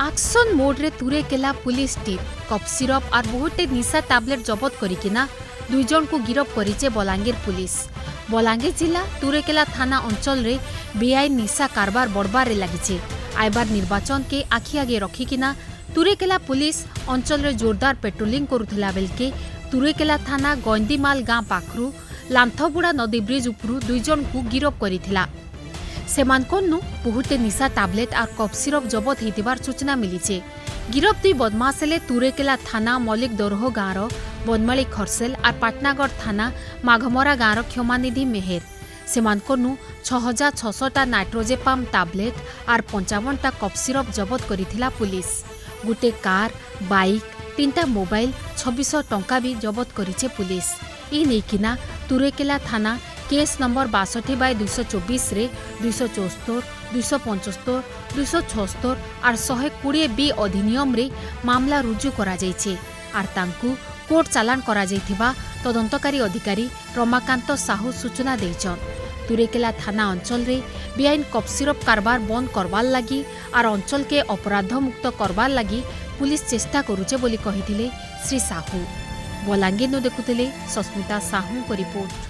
Action mode रे तुरेकेला police team cough syrup और बहुटे निशा tablet जबत करिकिना 2 जन को गिरफ करिचे बलांगीर पुलिस। बलांगीर जिला तुरेकेला थाना अंचल रे बेआईन निशा कारबार बढ़बार रे लागिचे। आइबार निर्वाचन के आखि आगे रखिकिना तुरेकेला पुलिस अंचल रे जोरदार पेट्रोलिंग करुथिला बेलके तुरेकेला थाना गंदीमाल गाँ पाखरु लांथबुड़ा नदी ब्रिज उपरु 2 जन को गिरफ करिथिला। सेमानकनु बहुते निशा टैबलेट और कफ सिरप जबत होइतिबार सूचना मिलीचे। गिरफ 2 बदमाश हेले तुरेकेला थाना मलिक दरोह गाँव बनमाली खरसेल और पाटनागढ़ थाना माघमरा गाँव क्षमानिधि मेहेर। सेमानकनु 6600 नाइट्रोजेपाम टैबलेट और 55 कफ सिरप जबत करिथिला पुलिस। गुटे कार बाइक 3टा मोबाइल 2600 टंका भी जबत करिছে पुलिस। ई नेकिना तुरेकेला थाना केस नंबर 62/224 रे 274, 275, 276 और 120 बी अधिनियम रे मामला रुजु करा जाइछे आर तांकु कोर्ट चालान करा जाइथिबा तदंतकारी अधिकारी रमाकांत साहू सूचना देइछन। तुरेकेला थाना अंचल रे बेआईन कफ सिरप कारबार बंद करवार लगी और अंचल के अपराध मुक्त करवार लगी पुलिस चेष्टा करुचे बोली कहिथिले श्री साहू। बलांगीर देखुथिले सस्मिता साहू को रिपोर्ट।